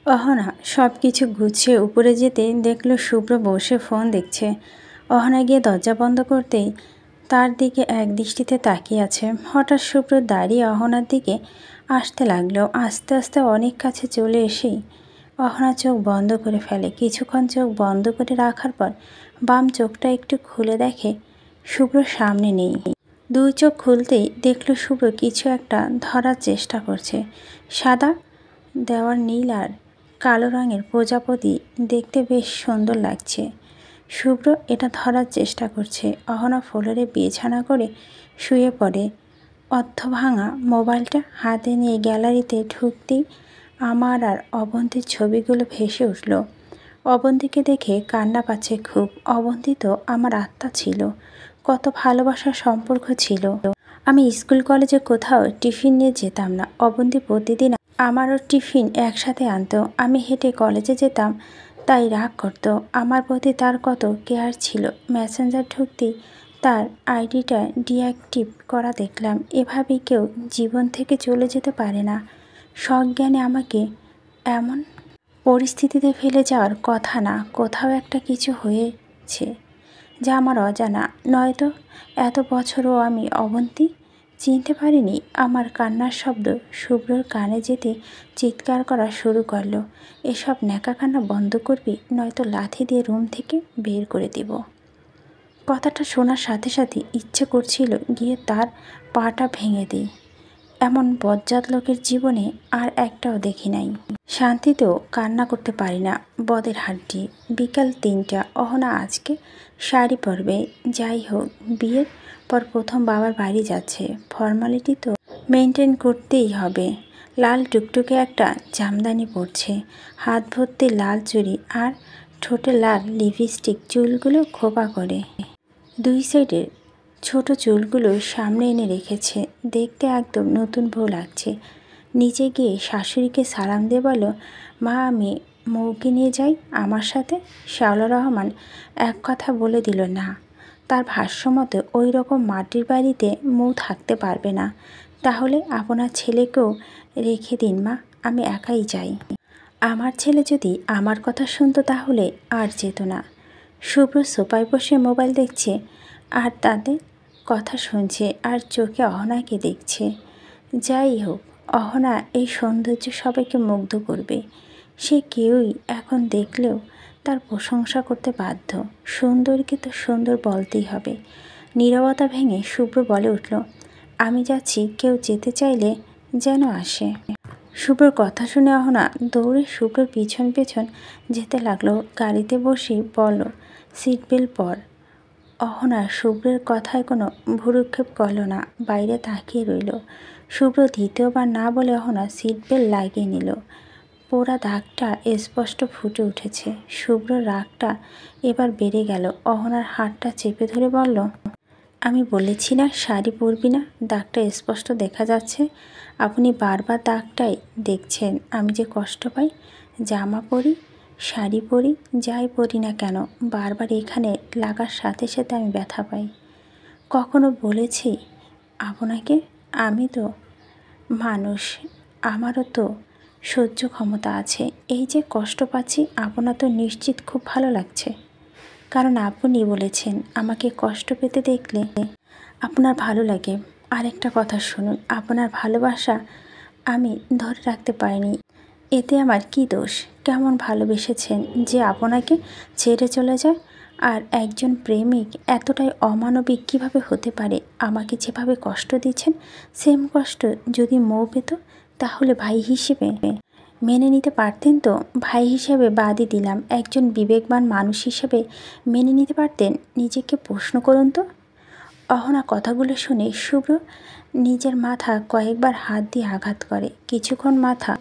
অহনা সব কিছু গুছিয়ে উপরে যেতে দেখলো শুভ্র বসে ফোন দেখছে। অহনা গিয়ে দরজা বন্ধ করতেই তার দিকে এক দৃষ্টিতে তাকিয়ে আছে। হঠাৎ শুভ্র দাঁড়িয়ে অহনার দিকে আসতে লাগলো। আস্তে আস্তে অনেক কাছে চলে এসেই অহনা চোখ বন্ধ করে ফেলে। কিছুক্ষণ চোখ বন্ধ করে রাখার পর বাম চোখটা একটু খুলে দেখে শুভ্র সামনে নেই। দুই চোখ খুলতেই দেখলো শুভ্র কিছু একটা ধরার চেষ্টা করছে। সাদা দেওয়ার নীল আর কালো রঙের প্রজাপতি দেখতে বেশ সুন্দর লাগছে। শুভ্র এটা ধরার চেষ্টা করছে। অহনা ফ্লোরে বিছানা করে শুয়ে পড়ে। অর্ধভাঙা মোবাইলটা হাতে নিয়ে গ্যালারিতে ঢুকতেই আমার আর অবন্তীর ছবিগুলো ভেসে উঠল। অবন্তীকে দেখে কান্না পাচ্ছে খুব। অবন্তী তো আমার আত্মা ছিল, কত ভালোবাসার সম্পর্ক ছিল। আমি স্কুল কলেজে কোথাও টিফিন নিয়ে যেতাম না। অবন্তী প্রতিদিন আমারও টিফিন একসাথে আনতো। আমি হেঁটে কলেজে যেতাম, তাই রাগ করতো। আমার প্রতি তার কত কেয়ার ছিল। মেসেঞ্জার ঢুকতেই তার আইডিটা ডিঅ্যাক্টিভ করা দেখলাম। এভাবেই কেউ জীবন থেকে চলে যেতে পারে না। সজ্ঞানে আমাকে এমন পরিস্থিতিতে ফেলে যাওয়ার কথা না। কোথাও একটা কিছু হয়েছে যা আমার অজানা, নয়তো এত বছরও আমি অবন্তী চিনতে পারিনি। আমার কান্নার শব্দ শুভ্রর কানে যেতে চিৎকার করা শুরু করলো, এসব ন্যাকা কান্না বন্ধ করবি, নয়তো লাথি দিয়ে রুম থেকে বের করে দিব। কথাটা শোনার সাথে সাথে ইচ্ছে করছিল গিয়ে তার পাটা ভেঙে দিই। এমন বজ্জাত লোকের জীবনে আর একটাও দেখি নাই। শান্তিতেও কান্না করতে পারি না, বদের হাড্ডি। বিকাল ৩টা। অহনা আজকে শাড়ি পরবে। যাই হোক, বিয়ের পর প্রথম বাবার বাড়ি যাচ্ছে, ফর্মালিটি তো মেনটেন করতেই হবে। লাল টুকটুকে একটা জামদানি পরছে, হাত ভর্তি লাল চুড়ি আর ঠোঁটে লাল লিপস্টিক, চুলগুলো খোপা করে। দুই সাইডের ছোট চুলগুলো সামনে এনে রেখেছে, দেখতে একদম নতুন বউ লাগছে। নিচে গিয়ে শাশুড়িকে সালাম দিয়ে বলো, মা আমি মৌকে নিয়ে যাই আমার সাথে। শাওলা রহমান এক কথা বলে দিল না। তার ভাষ্যমতে ওই রকম মাটির বাড়িতে মৌ থাকতে পারবে না। তাহলে আপনার ছেলেকেও রেখে দিন মা, আমি একাই যাই। আমার ছেলে যদি আমার কথা শুনতো তাহলে আর যেত না। শুভ্র সোফায় বসে মোবাইল দেখছে আর তাদের কথা শুনছে আর চোখে অহনাকে দেখছে। যাই হোক, অহনা এই সৌন্দর্য সবাইকে মুগ্ধ করবে। সে কেউই এখন দেখলেও তার প্রশংসা করতে বাধ্য। সুন্দরীকে তো সুন্দর বলতেই হবে। নীরবতা ভেঙে শুভ্র বলে উঠল, আমি যাচ্ছি, কেউ যেতে চাইলে যেন আসে। শুভ্রর কথা শুনে অহনা দৌড়ে শুভ্রর পিছন পেছন যেতে লাগলো। গাড়িতে বসেই বলল, সিট বেল্ট পর। অহনা শুভ্রের কথায় কোনো ভ্রুক্ষেপ করল না, বাইরে তাকিয়ে রইল। শুভ্র দ্বিতীয়বার না বলে অহনা সিট বেল্ট লাগিয়ে নিল। পোড়া দাগটা স্পষ্ট ফুটে উঠেছে। শুভ্রর রাগটা এবার বেড়ে গেল। অহনার হাতটা চেপে ধরে বলল, আমি বলেছি না শাড়ি পরবি না, দাগটা স্পষ্ট দেখা যাচ্ছে। আপনি বারবার দাগটাই দেখছেন। আমি যে কষ্ট পাই, জামা পরি শাড়ি পরি যাই পরি না কেন, বারবার এখানে লাগার সাথে সাথে আমি ব্যথা পাই। কখনো বলেছি আপনাকে? আমি তো মানুষ, আমারও তো সহ্য ক্ষমতা আছে। এই যে কষ্ট পাচ্ছি, আপনার তো নিশ্চিত খুব ভালো লাগছে, কারণ আপনি বলেছেন আমাকে কষ্ট পেতে দেখলে আপনার ভালো লাগে। আরেকটা কথা শুনুন, আপনার ভালোবাসা আমি ধরে রাখতে পারিনি, এতে আমার কি দোষ? কেমন ভালোবেসেছেন যে আপনাকে ছেড়ে চলে যায়? আর একজন প্রেমিক এতটাই অমানবিক কিভাবে হতে পারে? আমাকে যেভাবে কষ্ট দিচ্ছেন, সেম কষ্ট যদি মৌ পেত তাহলে ভাই হিসেবে মেনে নিতে পারতেন তো? ভাই হিসেবে বাদই দিলাম, একজন বিবেকবান মানুষ হিসেবে মেনে নিতে পারতেন? নিজেকে প্রশ্ন করুন তো। অহনা কথাগুলো শুনে শুভ্র নিজের মাথা কয়েকবার হাত দিয়ে আঘাত করে। কিছুক্ষণ মাথা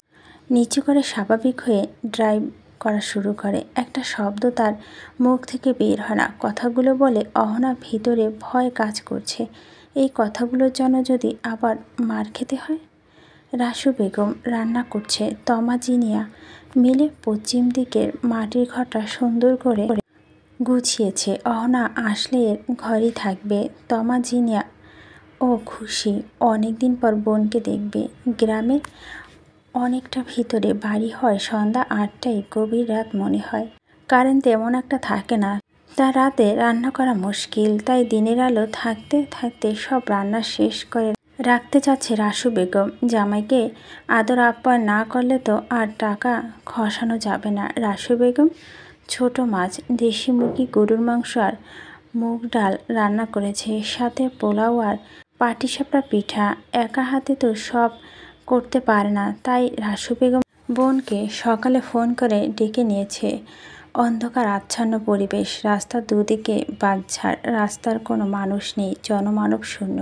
নিচু করে স্বাভাবিক হয়ে ড্রাইভ করা শুরু করে। একটা শব্দ তার মুখ থেকে বের হয় না। কথাগুলো বলে অহনা ভিতরে ভয় কাজ করছে। এই কথাগুলোর জন্য যদি আবার মার খেতে হয়। রাসু বেগম রান্না করছে। তমা জিনিয়া মিলে পশ্চিম দিকের মাটির ঘরটা সুন্দর করে গুছিয়েছে। অহনা আসলে এর ঘরেই থাকবে। তমা জিনিয়া ও খুশি, অনেক দিন পর বোনকে দেখবে। গ্রামের অনেকটা ভিতরে বাড়ি হয় সন্ধ্যা 8টায়, গভীর রাত মনে হয়। কারেন্ট তেমন একটা থাকে না, তা রাতে রান্না করা মুশকিল, তাই দিনের আলো থাকতে থাকতে সব রান্না শেষ করে রাখতে চাচ্ছে রাসু বেগম। জামাইকে আদর আপ্যায়ন না করলে তো আর টাকা খসানো যাবে না। রাসু বেগম ছোট মাছ, দেশি মুরগি, গরুর মাংস আর মুগ ডাল রান্না করেছে, সাথে পোলাও আর পাটিসাপটা পিঠা। একা হাতে তো সব করতে পারে না, তাই রাসু বেগম বোনকে সকালে ফোন করে ডেকে নিয়েছে। অন্ধকার আচ্ছন্ন পরিবেশ, রাস্তার দুদিকে বাঁধঝাড়, রাস্তার কোনো মানুষ নেই, জনমানব শূন্য।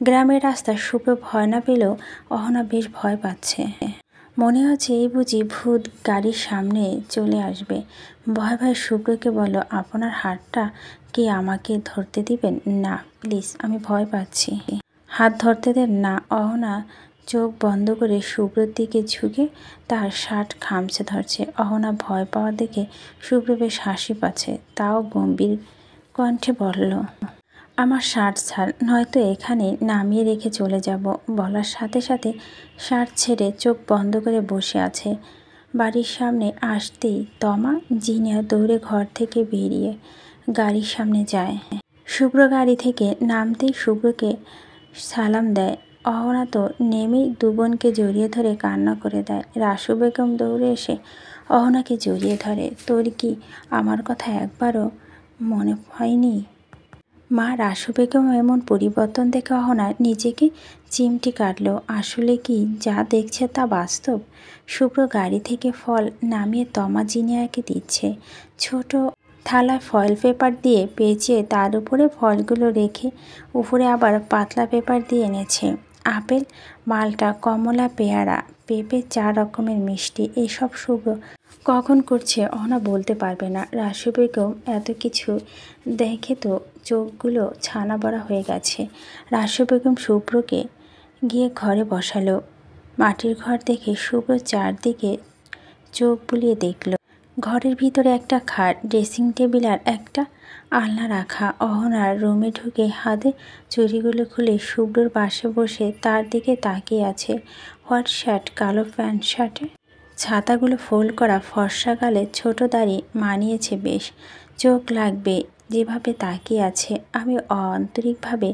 গ্রামের রাস্তা শুভ্র ভয় না পেলেও অহনা বেশ ভয় পাচ্ছে। মনে হচ্ছে এই বুঝি ভূত গাড়ির সামনে চলে আসবে। ভয় ভয় শুভ্রকে বলল, আপনার হাতটা কি আমাকে ধরতে দিবেন? না প্লিজ, আমি ভয় পাচ্ছি। হাত ধরতে দেন না। অহনা চোখ বন্ধ করে শুভ্রর দিকে ঝুঁকে তার শার্ট খামচে ধরছে। অহনা ভয় পাওয়া দেখে শুভ্র বেশ হাসি পাচ্ছে, তাও গম্ভীর কণ্ঠে বলল, আমার শার্ট ছাড়, নয়তো এখানে নামিয়ে রেখে চলে যাব। বলার সাথে সাথে শার্ট ছেড়ে চোখ বন্ধ করে বসে আছে। বাড়ির সামনে আসতেই তমা জিনিয়া দৌড়ে ঘর থেকে বেরিয়ে গাড়ির সামনে যায়। শুভ্র গাড়ি থেকে নামতেই শুভ্রকে সালাম দেয়। অহনা তো নেমেই দুবোনকে জড়িয়ে ধরে কান্না করে দেয়। রাসু বেগম দৌড়ে এসে অহনাকে জড়িয়ে ধরে। তোর কি আমার কথা একবারও মনে হয়নি মা? রাসু বেগম এমন পরিবর্তন দেখে অহনা নিজেকে চিমটি কাটল। আসলে কি যা দেখছে তা বাস্তব? শুভ্র গাড়ি থেকে ফল নামিয়ে তমা জিনিয়াকে দিচ্ছে। ছোট থালায় ফয়েল পেপার দিয়ে পেঁচিয়ে তার উপরে ফলগুলো রেখে উপরে আবার পাতলা পেপার দিয়ে এনেছে। আপেল, মালটা, কমলা, পেয়ারা, পেঁপে, 4 রকমের মিষ্টি। এসব শুভ্র কখন করছে অহনা বলতে পারবে না। রাসু বেগম এত কিছু দেখে তো চোখগুলো ছানা বড়া হয়ে গেছে। রাসু বেগম শুভ্রকে গিয়ে ঘরে বসালো। মাটির ঘর দেখে শুভ্র চারদিকে চোখ বুলিয়ে দেখল। ঘরের ভিতরে একটা খাট, ড্রেসিং টেবিল আর একটা আলনা রাখা। অহনার রুমে ঢুকে হাতে চুড়িগুলো খুলে শুভ্রর পাশে বসে তার দিকে তাকিয়ে আছে। হোয়াইট শার্ট, কালো প্যান্ট, শার্টে ছাতাগুলো ফোল্ড করা, ফর্সা গালে ছোট দাড়ি মানিয়েছে বেশ। চোখ লাগবে যেভাবে তাকিয়ে আছে। আমি আন্তরিকভাবে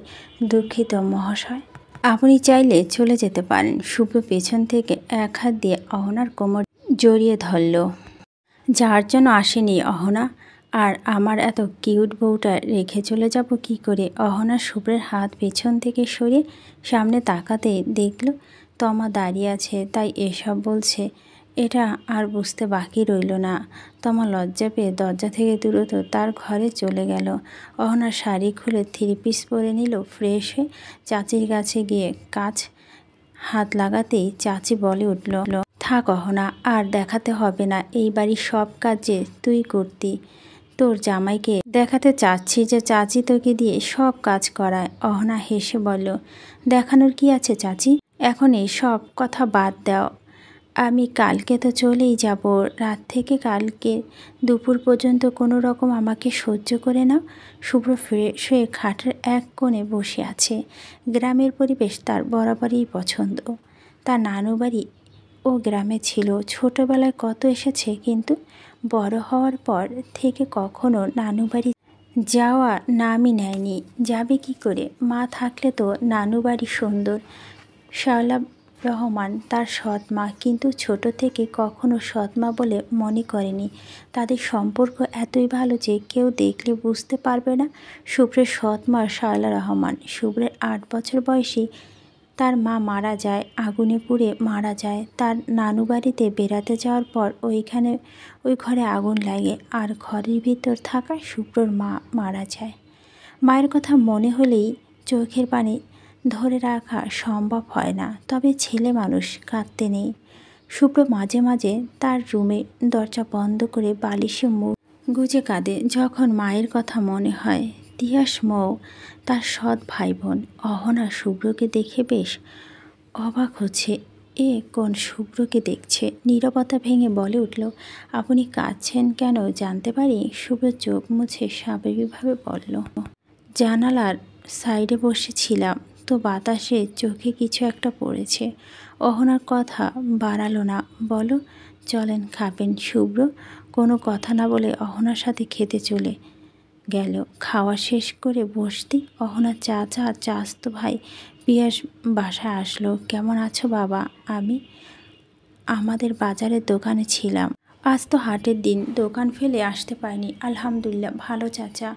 দুঃখিত মহাশয়, আপনি চাইলে চলে যেতে পারেন। শুভ্র পেছন থেকে এক হাত দিয়ে অহনার কোমর জড়িয়ে ধরল। যার জন্য আসেনি অহনা, আর আমার এত কিউট বউটা রেখে চলে যাব কি করে? অহনা শুভ্রের হাত পেছন থেকে সরিয়ে সামনে তাকাতে দেখল তমা দাঁড়িয়ে আছে, তাই এসব বলছে। এটা আর বুঝতে বাকি রইল না। তমা লজ্জা পেয়ে দরজা থেকে দ্রুত তার ঘরে চলে গেল। অহনার শাড়ি খুলে 3 পিস পরে নিল। ফ্রেশ হয়ে চাচির কাছে গিয়ে কাজ হাত লাগাতেই চাচি বলে উঠল, থাক অহনা, আর দেখাতে হবে না। এই বাড়ির সব কাজ যে তুই করতি। তোর জামাইকে দেখাতে চাচ্ছি যে চাচি তোকে দিয়ে সব কাজ করায়। অহনা হেসে বলল, দেখানোর কি আছে চাচি? এখন এই সব কথা বাদ দাও। আমি কালকে তো চলেই যাব। রাত থেকে কালকে দুপুর পর্যন্ত কোনো রকম আমাকে সহ্য করে নাও। শুভ্র ফ্রেশ হয়ে খাটের এক কোণে বসে আছে। গ্রামের পরিবেশ তার বরাবরই পছন্দ। তার নানু বাড়ি ও গ্রামে ছিল। ছোটোবেলায় কত এসেছে, কিন্তু বড় হওয়ার পর থেকে কখনো নানু বাড়ি যাওয়া নামই নেয়নি। যাবে কি করে? মা থাকলে তো নানু বাড়ি সুন্দর। শায়লা রহমান তার সৎ মা, কিন্তু ছোট থেকে কখনো সৎ মা বলে মনে করেনি। তাদের সম্পর্ক এতই ভালো যে কেউ দেখলে বুঝতে পারবে না শুভ্রের সৎ মা শায়লা রহমান। শুভ্রের 8 বছর বয়সী তার মা মারা যায়, আগুনে পুড়ে মারা যায়। তার নানু বাড়িতে বেড়াতে যাওয়ার পর ওই ঘরে আগুন লাগে, আর ঘরের ভিতর থাকা শুভ্রর মা মারা যায়। মায়ের কথা মনে হলেই চোখের পানি ধরে রাখা সম্ভব হয় না। তবে ছেলে মানুষ, কাঁদতে নেই। শুভ্র মাঝে মাঝে তার রুমে দরজা বন্ধ করে বালিশে মুখ গুজে কাঁদে যখন মায়ের কথা মনে হয়। তিয়াস, মৌ তার সৎ ভাই বোন। অহনা শুভ্রকে দেখে বেশ অবাক হচ্ছে। এ কোন শুভ্রকে দেখছে? নীরবতা ভেঙে বলে উঠল, আপনি কাঁদছেন কেন জানতে পারি? শুভ্র চোখ মুছে স্বাভাবিকভাবে বলল, জানালার সাইডে বসেছিলাম তো বাতাসে চোখে কিছু একটা পড়েছে। অহনার কথা বাড়ালো না। বলো চলেন খাবেন। শুভ্র কোনো কথা না বলে অহনার সাথে খেতে চলে গেল। খাওয়া শেষ করে বসতেই অহনার চাচা আর চাচাতো ভাই পিয়াস বাসায় আসলো। কেমন আছো বাবা? আমি আমাদের বাজারের দোকানে ছিলাম, আজ তো হাটের দিন, দোকান ফেলে আসতে পারিনি। আলহামদুলিল্লাহ ভালো চাচা,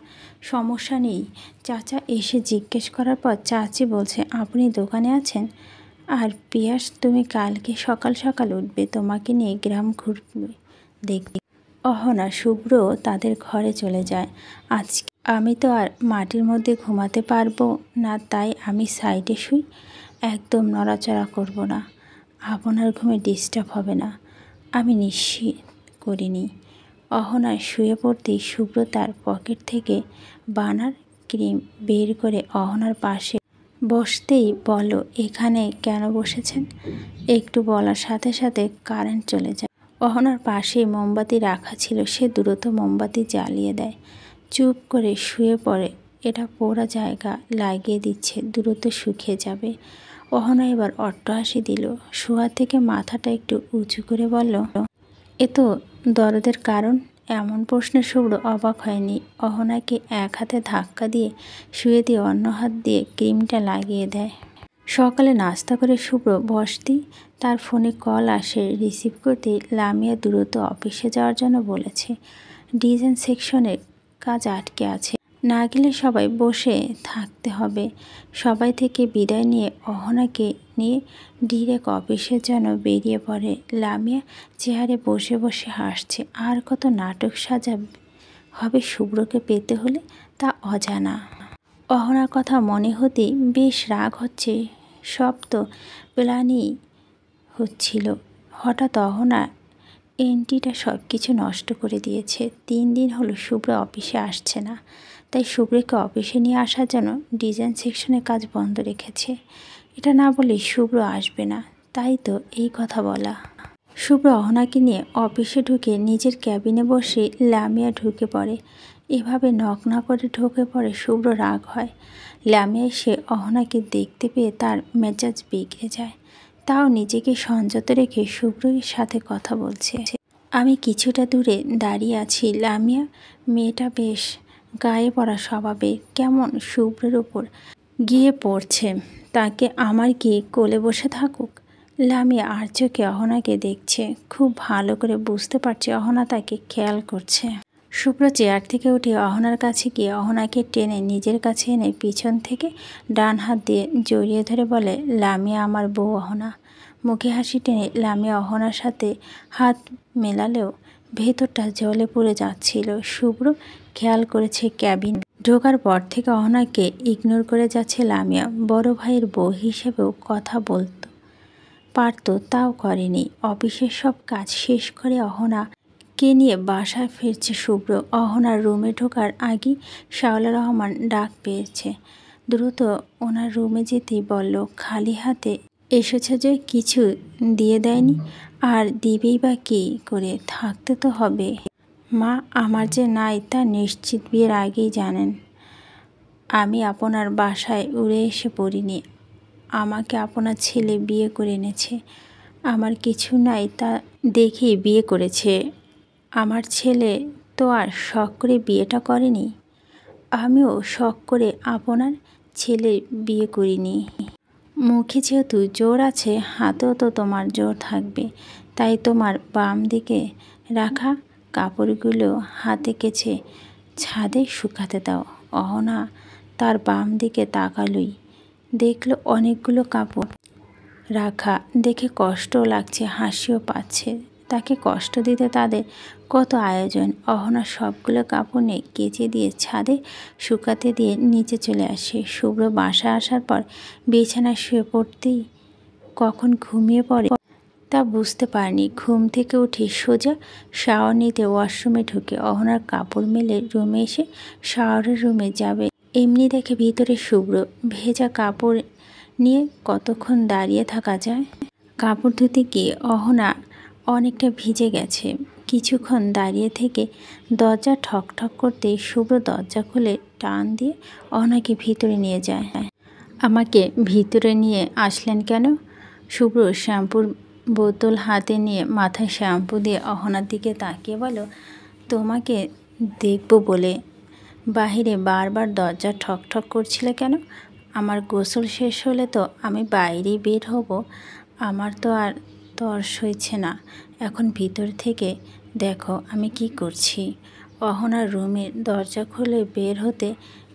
সমস্যা নেই। চাচা এসে জিজ্ঞেস করার পর চাচি বলছে আপনি দোকানে আছেন? আর পিয়াস তুমি কালকে সকাল সকাল উঠবে, তোমাকে নিয়ে গ্রাম ঘুরবে দেখবে। অহনা শুভ্র তাদের ঘরে চলে যায়। আজকে আমি তো আর মাটির মধ্যে ঘুমাতে পারবো না, তাই আমি সাইডে শুই, একদম নড়াচড়া করব না, আপনার ঘুমে ডিস্টার্ব হবে না। আমি নিশ্চিত করিনি। অহনা শুয়ে পড়তেই শুভ্র তার পকেট থেকে বানার ক্রিম বের করে অহনার পাশে বসতেই বলল এখানে কেন বসেছেন? একটু বলার সাথে সাথে কারেন্ট চলে যায়। অহনার পাশেই মোমবাতি রাখা ছিল, সে দ্রুত মোমবাতি জ্বালিয়ে দেয়, চুপ করে শুয়ে পড়ে। এটা পোড়া জায়গা, লাগিয়ে দিচ্ছে, দ্রুত শুকিয়ে যাবে। অহনা এবার অট্টহাসি দিল, শোয়া থেকে মাথাটা একটু উঁচু করে বলল এ তো দরদের কারণ? এমন প্রশ্নে শুভ্র অবাক হয়নি। অহনাকে এক হাতে ধাক্কা দিয়ে শুয়ে দিয়ে অন্য হাত দিয়ে ক্রিমটা লাগিয়ে দেয়। সকালে নাস্তা করে শুভ্র বসতেই তার ফোনে কল আসে। রিসিভ করতে লামিয়া দ্রুত অফিসে যাওয়ার জন্য বলেছে। ডিজাইন সেকশনের কাজ আটকে আছে, না গেলে সবাই বসে থাকতে হবে। সবাই থেকে বিদায় নিয়ে অহনাকে নিয়ে ডিরেক্ট অফিসের জন্য বেরিয়ে পড়ে। লামিয়া চেয়ারে বসে বসে হাসছে। আর কত নাটক সাজাবে হবে শুভ্রকে পেতে হলে, তা অজানা। অহনার কথা মনে হতেই বেশ রাগ হচ্ছে। সব তো প্ল্যানই হচ্ছিল, হঠাৎ অহনা এন্টিটা সব কিছু নষ্ট করে দিয়েছে। 3 দিন হলো শুভ্র অফিসে আসছে না, তাই শুভ্রকে অফিসে নিয়ে আসার জন্য ডিজাইন সেকশনের কাজ বন্ধ রেখেছে। এটা না বলে শুভ্র আসবে না, তাই তো এই কথা বলা। শুভ্র অহনাকে নিয়ে অফিসে ঢুকে নিজের ক্যাবিনে বসে লামিয়া ঢুকে পড়ে। এভাবে নক না করে ঢুকে পড়ে শুভ্র রাগ হয়। লামিয়া এসে অহনাকে দেখতে পেয়ে তার মেজাজ বিগড়ে যায়, তাও নিজেকে সংযত রেখে শুভ্রের সাথে কথা বলছে। আমি কিছুটা দূরে দাঁড়িয়ে আছি। লামিয়া মেয়েটা বেশ গায়ে পড়া স্বভাবের, কেমন শুভ্রের উপর গিয়ে পড়ছে। তাকে আমার কি কোলে বসে থাকুক? লামিয়া আর চোখে অহনাকে দেখছে, খুব ভালো করে বুঝতে পারছে অহনা তাকে খেয়াল করছে। শুভ্র চেয়ার থেকে উঠে অহনার কাছে গিয়ে অহনাকে টেনে নিজের কাছে এনে পিছন থেকে ডান হাত দিয়ে জড়িয়ে ধরে বলে লামিয়া আমার বউ অহনা। মুখে হাসি টেনে লামিয়া অহনার সাথে হাত মেলালেও ভেতরটা জলে পড়ে যাচ্ছিল। শুভ্র খেয়াল করেছে ক্যাবিন ঢোকার পর থেকে অহনাকে ইগনোর করে যাচ্ছে লামিয়া। বড় ভাইয়ের বউ হিসেবেও কথা বলতো পারতো, তাও করেনি। অফিসের সব কাজ শেষ করে অহনাকে নিয়ে বাসায় ফিরছে শুভ্র। অহনার রুমে ঢোকার আগেই শাওলা রহমান ডাক পেয়েছে। দ্রুত ওনার রুমে যেতেই বলল খালি হাতে এসেছে যে, কিছু দিয়ে দেয়নি? আর দিবেই বা কী করে, থাকতে তো হবে। মা আমার যে নাই তা নিশ্চিত বিয়ের আগেই জানেন। আমি আপনার বাসায় উড়ে এসে পড়িনি, আমাকে আপনার ছেলে বিয়ে করে এনেছে। আমার কিছু নাই তা দেখেই বিয়ে করেছে। আমার ছেলে তো আর শখ করে বিয়েটা করেনি, আমিও শখ করে আপনার ছেলে বিয়ে করিনি। মুখে যেহেতু জোর আছে, হাতেও তো তোমার জোর থাকবে, তাই তোমার বাম দিকে রাখা কাপড়গুলো হাতে কেচে ছাদে শুকাতে দাও। অহনা তার বাম দিকে তাকালই, দেখলো অনেকগুলো কাপড় রাখা, দেখে কষ্টও লাগছে, হাসিও পাচ্ছে। তাকে কষ্ট দিতে তাদের কত আয়োজন। অহনা সবগুলো কাপড় নিয়ে কেচে দিয়ে ছাদে শুকাতে দিয়ে নিচে চলে আসে। শুভ্র বাসায় আসার পর বিছানায় শুয়ে পড়তেই কখন ঘুমিয়ে পড়ে তা বুঝতে পারেনি। ঘুম থেকে উঠে সোজা শাওয়ার নিতে ওয়াশরুমে ঢুকে অহনার কাপড় মেলে রুমে এসে শাওয়ারের রুমে যাবে এমনি দেখে ভিতরে শুভ্র। ভেজা কাপড় নিয়ে কতক্ষণ দাঁড়িয়ে থাকা যায়? কাপড় ধুতে গিয়ে অহনা অনেকটা ভিজে গেছে। কিছুক্ষণ দাঁড়িয়ে থেকে দরজা ঠক ঠক করতেই শুভ্র দরজা খুলে টান দিয়ে অহনাকে ভিতরে নিয়ে যায়। আমাকে ভিতরে নিয়ে আসলেন কেন? শুভ্র শ্যাম্পুর বোতল হাতে নিয়ে মাথায় শ্যাম্পু দিয়ে অহনার দিকে তাকিয়ে বলল, তোমাকে দেখব বলে বাহিরে বারবার দরজা ঠক ঠক করছিলে কেন? আমার গোসল শেষ হলে তো আমি বাইরেই বের হব। আমার তো আর তর সইছে না। এখন ভিতর থেকে দেখো আমি কি করছি। অহনার রুমের দরজা খুলে বের হতে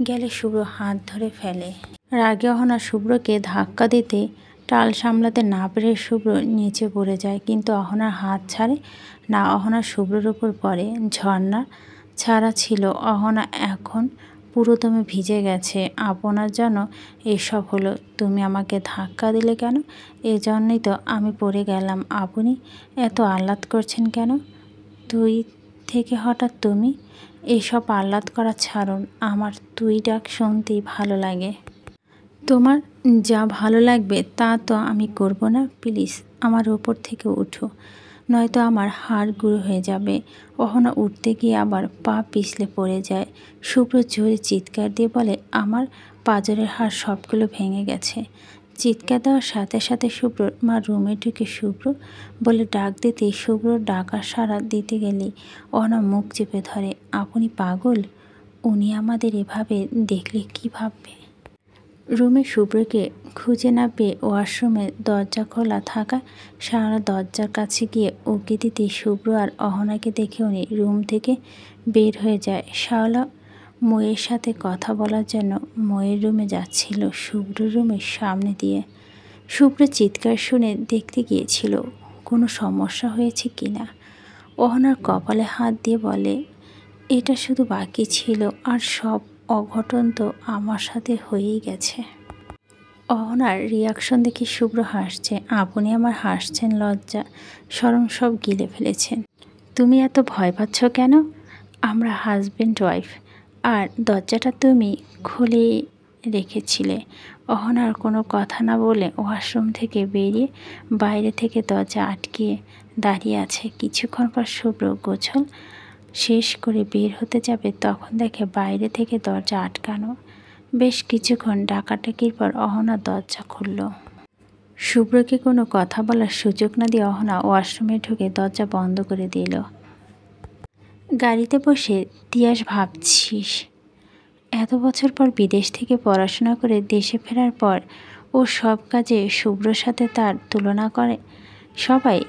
গেলে শুভ্র হাত ধরে ফেলে। রাগে অহনা শুভ্রকে ধাক্কা দিতে টাল সামলাতে না পেরে শুভ্র নিচে পড়ে যায়, কিন্তু অহনার হাত ছাড়ে না। অহনা শুভ্রর উপর পড়ে। ঝর্ণা ছাড়া ছিল। অহনা এখন পুরোদমে ভিজে গেছে। আপনার জন্য এসব হলো। তুমি আমাকে ধাক্কা দিলে কেন? এজন্যই তো আমি পড়ে গেলাম। আপনি এত আহ্লাদ করছেন কেন? তুই থেকে হঠাৎ তুমি? এসব আহ্লাদ করা ছাড়ুন। আমার তুই ডাক শুনতেই ভালো লাগে। তোমার যা ভালো লাগবে তা তো আমি করব না। প্লিজ আমার ওপর থেকে উঠো, নয়তো আমার হাড় গুঁড়ো হয়ে যাবে। অহনা উঠতে গিয়ে আবার পা পিছলে পড়ে যায়। শুভ্র জোরে চিৎকার দিয়ে বলে, আমার পাঁজরের হাড় সবগুলো ভেঙে গেছে। চিৎকার দেওয়ার সাথে সাথে শুভ্রর মা রুমে ঢুকে শুভ্র বলে ডাক দিতে শুভ্র ডাকা সাড়া দিতে গেলে অহনা মুখ চেপে ধরে। আপনি পাগল? উনি আমাদের এভাবে দেখলে কি ভাববে? রুমে শুভ্রকে খুঁজে না পেয়ে ওয়াশরুমের দরজা খোলা থাকা শাওলা দরজার কাছে গিয়ে উকি দিতে শুভ্র আর অহনাকে দেখে উনি রুম থেকে বের হয়ে যায়। শাওলা ময়ের সাথে কথা বলার জন্য ময়ের রুমে যাচ্ছিল শুভ্র রুমের সামনে দিয়ে। শুভ্র চিৎকার শুনে দেখতে গিয়েছিল কোনো সমস্যা হয়েছে কি না। অহনার কপালে হাত দিয়ে বলে, এটা শুধু বাকি ছিল, আর সব অঘটন তো আমার সাথে হয়েই গেছে। অহনার রিয়াকশন দেখে শুভ্র হাসছে। আপনি আমার হাসছেন, লজ্জা শরম সব গিলে ফেলেছেন। তুমি এত ভয় পাচ্ছ কেন? আমরা হাজব্যান্ড ওয়াইফ, আর দরজাটা তুমি খুলে রেখেছিলে। অহনার কোনো কথা না বলে ওয়াশরুম থেকে বেরিয়ে বাইরে থেকে দরজা আটকিয়ে দাঁড়িয়ে আছে। কিছুক্ষণ পর শুভ্র গোছল শেষ করে বের হতে যাবে, তখন দেখে বাইরে থেকে দরজা আটকানো। বেশ কিছুক্ষণ ডাকাডাকির পর অহনা দরজা খুলল। শুভ্রকে কোনো কথা বলার সুযোগ না দিয়ে অহনা ওয়াশরুমে ঢুকে দরজা বন্ধ করে দিল। গাড়িতে বসে তিয়াস ভাবছিস, এত বছর পর বিদেশ থেকে পড়াশোনা করে দেশে ফেরার পর ও সব কাজে শুভ্রর সাথে তার তুলনা করে সবাই।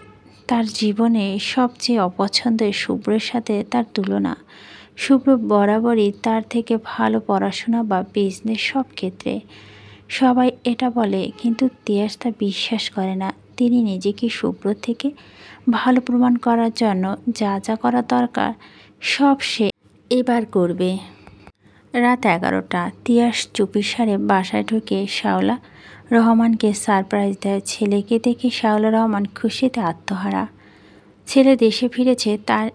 তার জীবনে সবচেয়ে অপছন্দের শুভ্রের সাথে তার তুলনা। শুভ্র বরাবরই তার থেকে ভালো পড়াশোনা বা বিজনেস সব ক্ষেত্রে। সবাই এটা বলে, কিন্তু তিয়াস তা বিশ্বাস করে না। তিনি নিজেকে শুভ্র থেকে ভালো প্রমাণ করার জন্য যা যা করা দরকার সব সে এবার করবে। রাত 11টা। তিয়াস চুপিসারে বাসায় ঢুকে শাওলা রহমানকে সারপ্রাইজ দেয়। ছেলেকে দেখে শাওলা রহমান খুশিতে আত্মহারা। ছেলে দেশে ফিরেছে, তার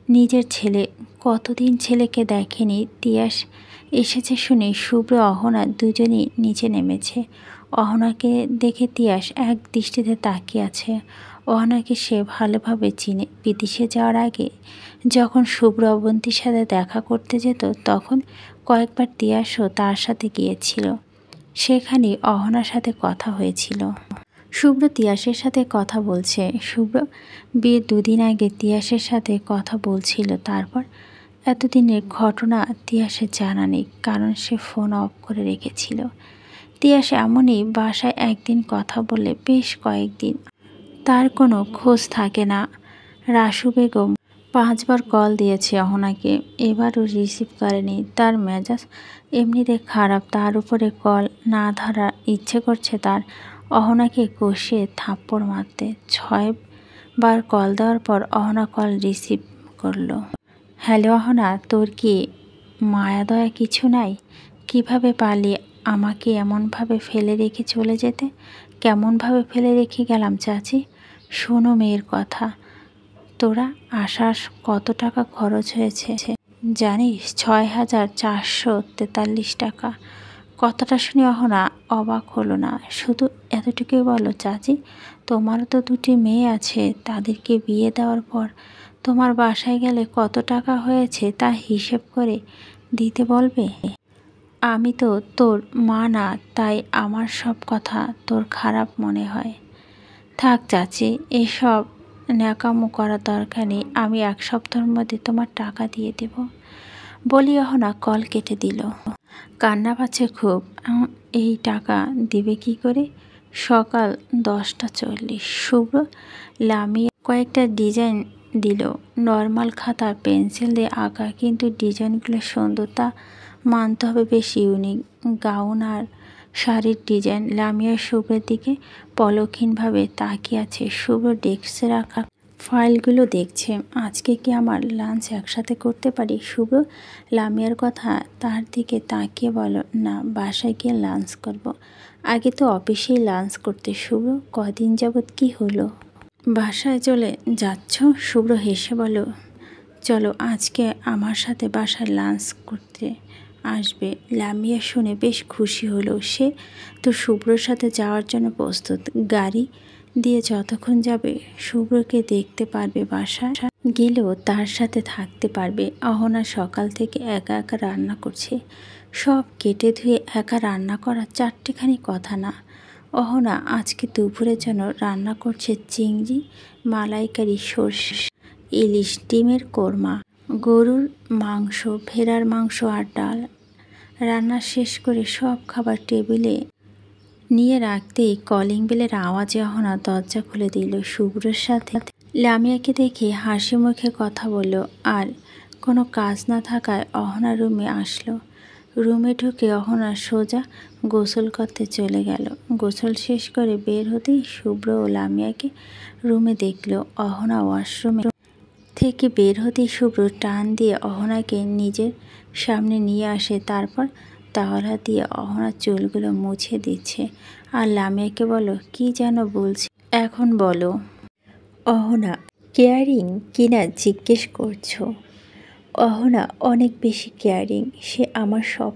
নিজের ছেলে। কতদিন ছেলেকে দেখেনি। তিয়াস এসেছে শুনে শুভ্র অহনা দুজনেই নিচে নেমেছে। অহনাকে দেখে তিয়াস এক দৃষ্টিতে তাকিয়ে আছে। অহনাকে সে ভালোভাবে চিনে। বিদেশে যাওয়ার আগে যখন শুভ্র অবন্তীর সাথে দেখা করতে যেত, তখন কয়েকবার তিয়াসও তার সাথে গিয়েছিল। সেখানে অহনার সাথে কথা হয়েছিল। শুভ্র তিয়াসের সাথে কথা বলছে। শুভ্র বিয়ের 2 দিন আগে তিয়াসের সাথে কথা বলছিল। তারপর এতদিনের ঘটনা তিয়াসের জানা নেই, কারণ সে ফোন অফ করে রেখেছিল। তিয়াস এমনই, বাসায় একদিন কথা বলে বেশ কয়েকদিন তার কোনো খোঁজ থাকে না। রাসু বেগম 5 বার কল দিয়েছে অহনাকে, এবারও রিসিভ করেনি। তার মেজাজ এমনিতে খারাপ, তার উপরে কল না ধরার ইচ্ছে করছে তার অহনাকে কষিয়ে থাপ্পড় মারতে। 6 বার কল দেওয়ার পর অহনা কল রিসিভ করলো। হ্যালো অহনা, তোর কি মায়া দয়া কিছু নাই? কিভাবে পারলি আমাকে এমনভাবে ফেলে রেখে চলে যেতে? কেমনভাবে ফেলে রেখে গেলাম চাচি? শোনো মেয়ের কথা, তোরা আসার কত টাকা খরচ হয়েছে জানিস? 6,443 টাকা। কথাটা শুনে অহনা অবাক হলো না, শুধু এতটুকুই বলো, চাচি তোমারও তো 2টি মেয়ে আছে, তাদেরকে বিয়ে দেওয়ার পর তোমার বাসায় গেলে কত টাকা হয়েছে তা হিসেব করে দিতে বলবে। আমি তো তোর মা না, তাই আমার সব কথা তোর খারাপ মনে হয়। থাক চাচি, এসব ন্যাকামো করার দরকার নেই। আমি 1 সপ্তাহের মধ্যে তোমার টাকা দিয়ে দেব বলি অহনা কল কেটে দিল। কান্না পাচ্ছে খুব। এই টাকা দিবে কি করে? সকাল 10:40। শুভ্র লামিয়া কয়েকটা ডিজাইন দিল। নর্মাল খাতা পেন্সিল দিয়ে আঁকা, কিন্তু ডিজাইনগুলো সুন্দরতা মানতে হবে বেশ ইউনিক। গাউন আর শাড়ির ডিজাইন। লামিয়া শুভ্রের দিকে পলকহীনভাবে তাকিয়ে আছে। শুভ্র ডেস্কে রাখা ফাইলগুলো দেখছে। আজকে কি আমার লাঞ্চ একসাথে করতে পারি? শুভ্র লামিয়ার কথা তার দিকে তাকিয়ে বলো, না, বাসায় গিয়ে লাঞ্চ করব। আগে তো অফিসেই লাঞ্চ করতে। শুভ্র কদিন যাবৎ কি হলো? বাসায় চলে যাচ্ছ? শুভ্র হেসে বলো, চলো আজকে আমার সাথে বাসায় লাঞ্চ করতে আসবে। লামিয়া শুনে বেশ খুশি হলো। সে তো শুভ্রর সাথে যাওয়ার জন্য প্রস্তুত। গাড়ি দিয়ে যতক্ষণ যাবে শুভ্রকে দেখতে পারবে, বাসায় গেলেও তার সাথে থাকতে পারবে। অহনা সকাল থেকে একা একা রান্না করছে। সব কেটে ধুয়ে একা রান্না করা 4টেখানি কথা না। অহনা আজকে দুপুরের জন্য রান্না করছে চিংড়ি মালাইকারি, সর্ষে ইলিশ, ডিমের কোরমা, গরুর মাংস, ভেড়ার মাংস আর ডাল। রান্না শেষ করে সব খাবার টেবিলে নিয়ে রাখতেই কলিং বেলের আওয়াজে অহনা দরজা খুলে দিল। শুভ্রর সাথে লামিয়াকে দেখে হাসি মুখে কথা বলল। আর কোনো কাজ না থাকায় অহনা রুমে আসলো। রুমে ঢুকে অহনা সোজা গোসল করতে চলে গেল। গোসল শেষ করে বের হতেই শুভ্র ও লামিয়াকে রুমে দেখল। অহনা ওয়াশরুমে থেকে বের হতেই শুভ্র টান দিয়ে অহনাকে নিজের সামনে নিয়ে আসে। তারপর তাওয়ালা দিয়ে অহনার চুলগুলো মুছে দিচ্ছে। আর লামিয়াকে বলো, কি যেন বলছি, এখন বলো। অহনা, কেয়ারিং কিনা জিজ্ঞেস করছো? অহনা অনেক বেশি কেয়ারিং। সে আমার সব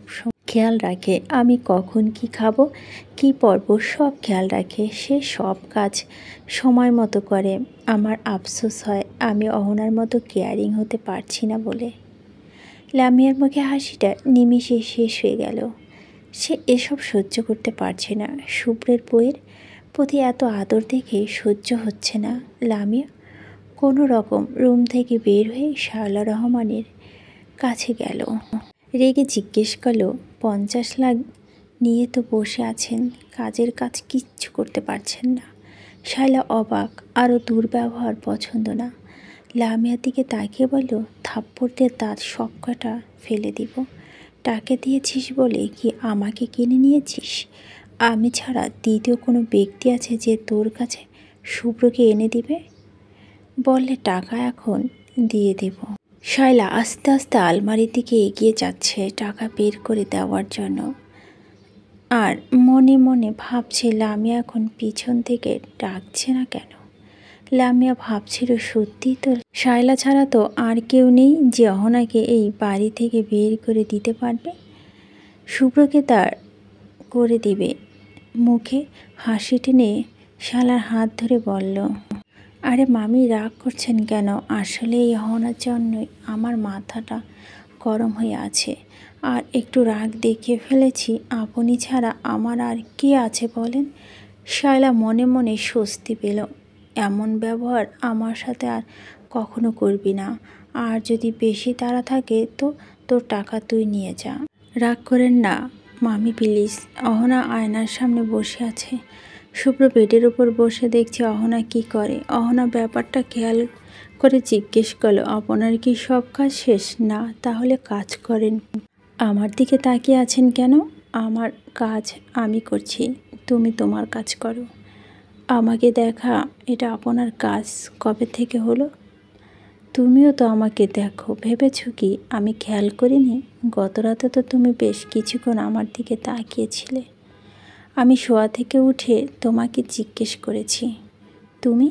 খেয়াল রাখে। আমি কখন কি খাবো, কি পরবো, সব খেয়াল রাখে। সে সব কাজ সময় মতো করে। আমার আফসোস হয় আমি অহনার মতো কেয়ারিং হতে পারছি না বলে। লামিয়ার মুখে হাসিটা নিমিষে শেষ হয়ে গেল। সে এসব সহ্য করতে পারছে না। শুভ্রের বইয়ের প্রতি এত আদর দেখে সহ্য হচ্ছে না। লামিয়া কোনো রকম রুম থেকে বের হয়ে শায়লা রহমানের কাছে গেল। রেগে জিজ্ঞেস করলো, 50 লাখ নিয়ে তো বসে আছেন, কাজের কাজ কিচ্ছু করতে পারছেন না। শায়লা অবাক। আরও দুর্ব্যবহার পছন্দ না। লামিয়ার দিকে তাকিয়ে বলল, থাপ্পড় দিয়ে দাঁত সব কটা ফেলে দিব। টাকা দিয়েছিস বলে কি আমাকে কিনে নিয়েছিস? আমি ছাড়া দ্বিতীয় কোনো ব্যক্তি আছে যে তোর কাছে শুভ্রকে এনে দিবে? বললে টাকা এখন দিয়ে দেব। শায়লা আস্তে আস্তে আলমারির দিকে এগিয়ে যাচ্ছে টাকা বের করে দেওয়ার জন্য। আর মনে মনে ভাবছে লামিয়া এখন পিছন থেকে ডাকছে না কেন। লামিয়া ভাবছিল, সত্যি তো শায়লা ছাড়া তো আর কেউ নেই যে অহনাকে এই বাড়ি থেকে বের করে দিতে পারবে, শুভ্রকে তার করে দিবে। মুখে হাসি টেনে শালার হাত ধরে বলল, আরে মামি রাগ করছেন কেন? আসলে এই অহনার জন্যই আমার মাথাটা গরম হয়ে আছে। আর একটু রাগ দেখিয়ে ফেলেছি। আপনি ছাড়া আমার আর কে আছে বলেন? শায়লা মনে মনে স্বস্তি পেল। এমন ব্যবহার আমার সাথে আর কখনো করবি না। আর যদি বেশি তাড়া থাকে তো তোর টাকা তুই নিয়ে যা। রাগ করেন না মামি প্লিজ। অহনা আয়নার সামনে বসে আছে। শুভ্র বেডের উপর বসে দেখছে অহনা কি করে। অহনা ব্যাপারটা খেয়াল করে জিজ্ঞেস করলো, আপনার কি সব কাজ শেষ? না, তাহলে কাজ করেন। আমার দিকে তাকিয়ে আছেন কেন? আমার কাজ আমি করছি, তুমি তোমার কাজ করো। আমাকে দেখা এটা আপনার কাজ কবে থেকে হলো? তুমিও তো আমাকে দেখো, ভেবেছ কি আমি খেয়াল করিনি? গত রাতে তো তুমি বেশ কিছুক্ষণ আমার দিকে তাকিয়েছিলে। আমি শোয়া থেকে উঠে তোমাকে জিজ্ঞেস করেছি, তুমি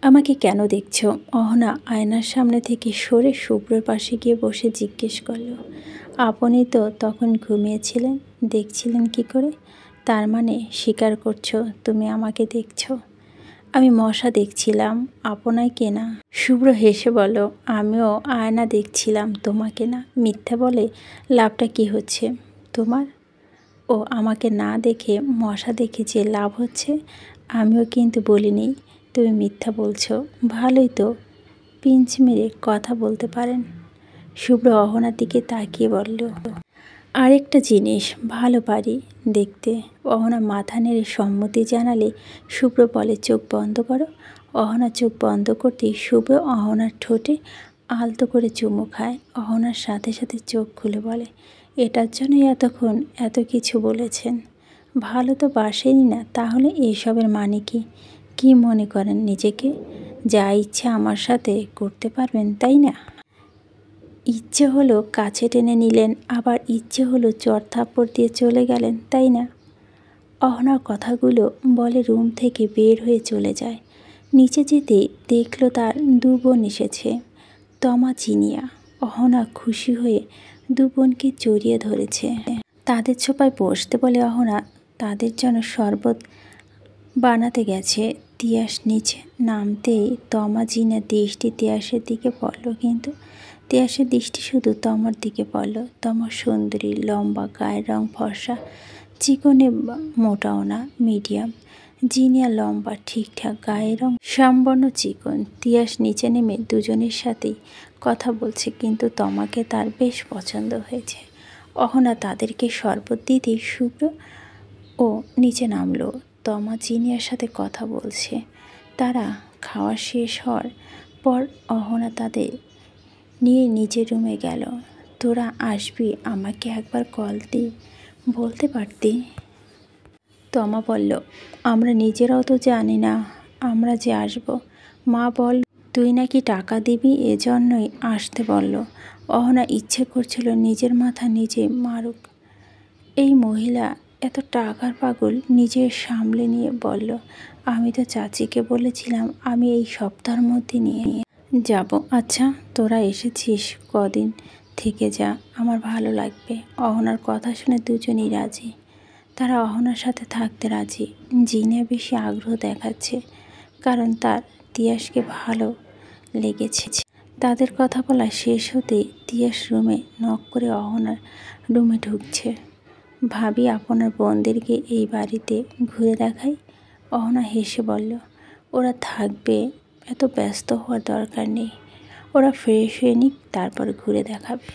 আমাকে কেন দেখছ? অহনা আয়নার সামনে থেকে সরে শুভ্রর পাশে গিয়ে বসে জিজ্ঞেস করল, আপনি তো তখন ঘুমিয়েছিলেন, দেখছিলেন কি করে? তার মানে স্বীকার করছো তুমি আমাকে দেখছো? আমি মশা দেখছিলাম, আপনাকে না। শুভ্র হেসে বলল, আমিও আয়না দেখছিলাম, তোমাকে না। মিথ্যে বলে লাভটা কি হচ্ছে তোমার? ও আমাকে না দেখে মশা দেখে যে লাভ হচ্ছে আমিও কিন্তু বলিনি তুমি মিথ্যা বলছো। ভালোই তো, পিঞ্চ মেরে কথা বলতে পারেন। শুভ্র অহনার দিকে তাকিয়ে বলল, আরেকটা জিনিস ভালো পারি দেখতে। অহনা মাথা নেড়ে সম্মতি জানালে শুভ্র বলে, চোখ বন্ধ করো। অহনা চোখ বন্ধ করতেই শুভ্র অহনার ঠোঁটে আলতো করে চুমু খায়। অহনার সাথে সাথে চোখ খুলে বলে, এটার জন্যই এতক্ষণ এত কিছু বলেছেন। ভালো তো বাসেনি না, তাহলে এসবের মানে কি? কি মনে করেন নিজেকে? যা ইচ্ছে আমার সাথে করতে পারবেন, তাই না? ইচ্ছে হলো কাছে টেনে নিলেন, আবার ইচ্ছে হলো চড় থাপ্পড় দিয়ে চলে গেলেন, তাই না? অহনার কথাগুলো বলে রুম থেকে বের হয়ে চলে যায়। নিচে যেতে দেখল তার দু বোন এসেছে, তমা জিনিয়া। অহনা খুশি হয়ে দু বোনকে জড়িয়ে ধরেছে। তাদের ছোপায় বসতে বলে অহনা তাদের জন্য শরবত বানাতে গেছে। তিয়াস নিচে নামতেই তমা জিনিয়ার দৃষ্টি তিয়াসের দিকে পড়ল, কিন্তু তিয়াসের দৃষ্টি শুধু তমার দিকে পড়ল। তমা সুন্দরী, লম্বা, গায়ের রং ফর্সা, চিকনে মোটাও না, মিডিয়াম। জিনিয়া লম্বা, ঠিকঠাক, গায়ের রং শ্যামবর্ণ, চিকন। তিয়াস নিচে নেমে দুজনের সাথেই কথা বলছে, কিন্তু তমাকে তার বেশ পছন্দ হয়েছে। অহনা তাদেরকে শরবত দিতেই শুভ্র ও নিচে নামলো। তমা জিনিয়ার সাথে কথা বলছে। তারা খাওয়া শেষ হওয়ার পর অহনা তাদের নিয়ে নিজের রুমে গেল। তোরা আসবি, আমাকে একবার কল দিয়ে বলতে পারতি। তমা বলল, আমরা নিজেরাও তো জানি না আমরা যে আসব। মা বল তুই নাকি টাকা দিবি, এজন্যই আসতে বলল। অহনা ইচ্ছে করছিল নিজের মাথা নিজে মারুক। এই মহিলা এত টাকার পাগল। নিজের সামলে নিয়ে বলল, আমি তো চাচিকে বলেছিলাম আমি এই সপ্তাহের মধ্যে নিয়ে যাব। আচ্ছা তোরা এসেছিস, কদিন থেকে যা, আমার ভালো লাগবে। অহনার কথা শুনে দুজনেই রাজি। তারা অহনার সাথে থাকতে রাজি। জিনিয়া বেশি আগ্রহ দেখাচ্ছে, কারণ তার তিয়াসকে ভালো লেগেছে। তাদের কথা বলা শেষ হতেই তিয়াস রুমে নক করে অহনার রুমে ঢুকছে। ভাবি আপনার বোনদেরকে এই বাড়িতে ঘুরে দেখাই। অহনা হেসে বলল, ওরা থাকবে, এত ব্যস্ত হওয়ার দরকার নেই। ওরা ফ্রেশ হয়ে নিক, তারপর ঘুরে দেখাবে।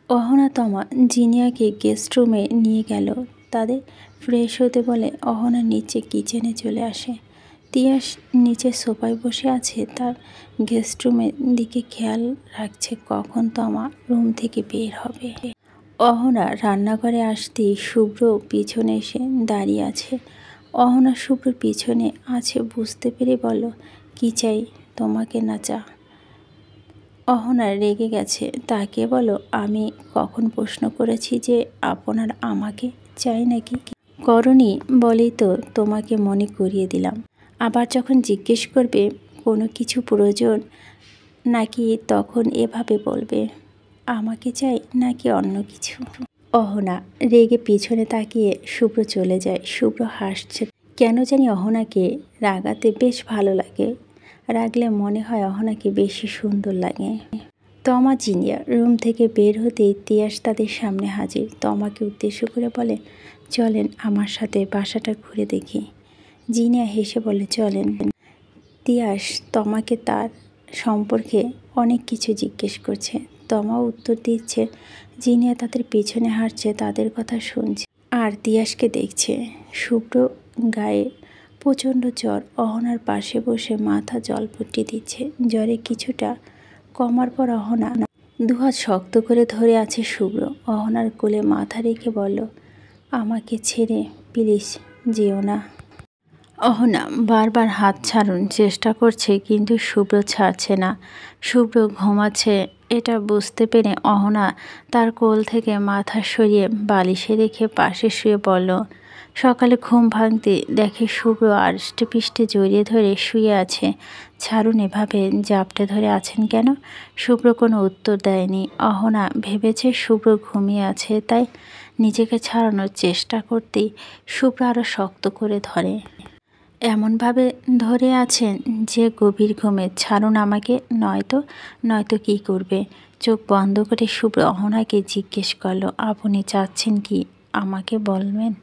অহনা তমা জিনিয়াকে গেস্ট রুমে নিয়ে গেল। তাদের ফ্রেশ হতে বলে অহনা নিচে কিচেনে চলে আসে। তিয়াস নিচে সোফায় বসে আছে, তার গেস্ট রুমের দিকে খেয়াল রাখছে কখন তমা রুম থেকে বের হবে। অহনা রান্নাঘরে আসতেই শুভ্র পিছনে এসে দাঁড়িয়ে আছে। অহনা শুভ্র পিছনে আছে বুঝতে পেরে বলল, কি চাই তোমাকে না চা? অহনা রেগে গেছে, তাকে বলো, আমি কখন প্রশ্ন করেছি যে আপনার আমাকে চাই নাকি? করনি বলেই তো তোমাকে মনে করিয়ে দিলাম। আবার যখন জিজ্ঞেস করবে কোনো কিছু প্রয়োজন নাকি, তখন এভাবে বলবে আমাকে চাই নাকি অন্য কিছু। অহনা রেগে পিছনে তাকিয়ে শুভ্র চলে যায়। শুভ্র হাসছে। কেন জানি অহনাকে রাগাতে বেশ ভালো লাগে। রাগলে মনে হয় অহনাকে বেশি সুন্দর লাগে। তমা জিনিয়া রুম থেকে বের হতেই তিয়াস তাদের সামনে হাজির। তমাকে উদ্দেশ্য করে বলে, চলেন আমার সাথে বাসাটা ঘুরে দেখি। জিনিয়া হেসে বলে, চলেন। তিয়াস তমাকে তার সম্পর্কে অনেক কিছু জিজ্ঞেস করছে। তমাও উত্তর দিচ্ছে। জিনিয়া তাদের পিছনে হাঁটছে, তাদের কথা শুনছে আর তিয়াসকে দেখছে। শুভ্র গায়ে প্রচণ্ড জ্বর। অহনার পাশে বসে মাথা জলপট্টি দিচ্ছে। জ্বরে কিছুটা কমার পর অহনা দুহাত শক্ত করে ধরে আছে শুভ্র। অহনার কোলে মাথা রেখে বলল, আমাকে ছেড়ে প্লিজ যেও না। অহনা বারবার হাত ছাড়ুন চেষ্টা করছে, কিন্তু শুভ্র ছাড়ছে না। শুভ্র ঘুমাচ্ছে এটা বুঝতে পেরে অহনা তার কোল থেকে মাথা সরিয়ে বালিশে রেখে পাশে শুয়ে পড়ল। সকালে ঘুম ভাঙতে দেখে শুভ্র আষ্টে পিষ্টে জড়িয়ে ধরে শুয়ে আছে। ছাড়ুন, এভাবে জাপটে ধরে আছেন কেন? শুভ্র কোনো উত্তর দেয়নি। অহনা ভেবেছে শুভ্র ঘুমিয়ে আছে, তাই নিজেকে ছাড়ানোর চেষ্টা করতেই শুভ্র আরও শক্ত করে ধরে। এমনভাবে ধরে আছেন যে গভীর ঘুমে। ছাড়ুন আমাকে, নয়তো কী করবে? চোখ বন্ধ করে শুভ্র অহনাকে জিজ্ঞেস করলো, আপনি চাচ্ছেন কি আমাকে বলবেন?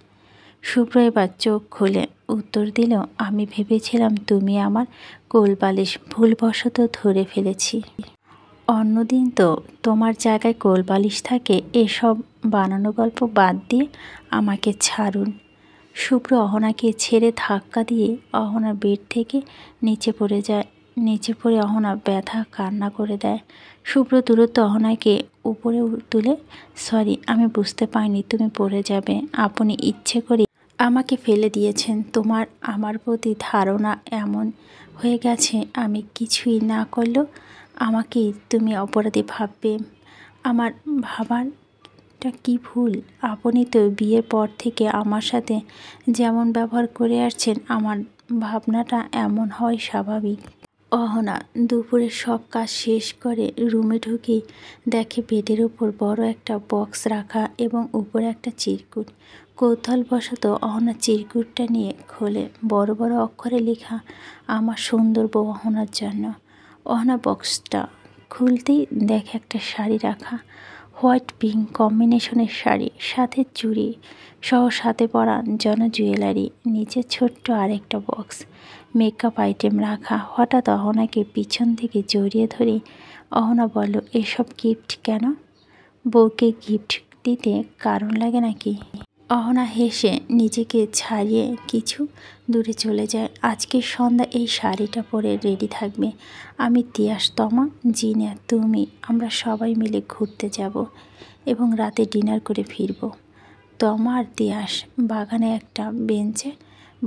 শুভ্র এবার চোখ খুলে উত্তর দিল, আমি ভেবেছিলাম তুমি আমার কোলবালিশ ভুলবশত ধরে ফেলেছি। অন্যদিন তো তোমার জায়গায় কোলবালিশ থাকে। এসব বানানো গল্প বাদ দিয়ে আমাকে ছাড়ুন। শুভ্র অহনাকে ছেড়ে ধাক্কা দিয়ে অহনা বেড থেকে নিচে পড়ে যায়। নিচে পড়ে অহনা ব্যথা কান্না করে দেয়। শুভ্র দূরত্ব অহনাকে উপরে তুলে, সরি, আমি বুঝতে পারিনি তুমি পড়ে যাবে। আপনি ইচ্ছে করে আমাকে ফেলে দিয়েছেন। তোমার আমার প্রতি ধারণা এমন হয়ে গেছে আমি কিছুই না করলেও আমাকে তুমি অপরাধী ভাববে। আমার ভাবারটা কি ভুল? আপনি তো বিয়ের পর থেকে আমার সাথে যেমন ব্যবহার করে আসছেন, আমার ভাবনাটা এমন হয় স্বাভাবিক। অহনা দুপুরে সব কাজ শেষ করে রুমে ঢুকে দেখে বেডের উপর বড় একটা বক্স রাখা এবং উপরে একটা চিরকুট। কৌতূহলবশত অহনা চিরকুটটা নিয়ে খোলে। বড় বড় অক্ষরে লেখা, আমার সুন্দর বউ অহনার জন্য। অহনা বক্সটা খুলতেই দেখে একটা শাড়ি রাখা, হোয়াইট পিঙ্ক কম্বিনেশনের শাড়ি, সাথে চুড়ি সহ সাথে পরা জুয়েলারি। নিচে ছোট্ট আরেকটা বক্স, মেকআপ আইটেম রাখা। হঠাৎ অহনাকে পিছন থেকে জড়িয়ে ধরে অহনা বলল, এসব গিফট কেন? বউকে গিফট দিতে কারণ লাগে নাকি? অহনা হেসে নিজেকে ছাড়িয়ে কিছু দূরে চলে যায়। আজকে সন্ধ্যা এই শাড়িটা পরে রেডি থাকবে। আমি তিয়াস, তমা, জিনা, তুমি, আমরা সবাই মিলে ঘুরতে যাব এবং রাতে ডিনার করে ফিরব। তমা আর তিয়াস বাগানে একটা বেঞ্চে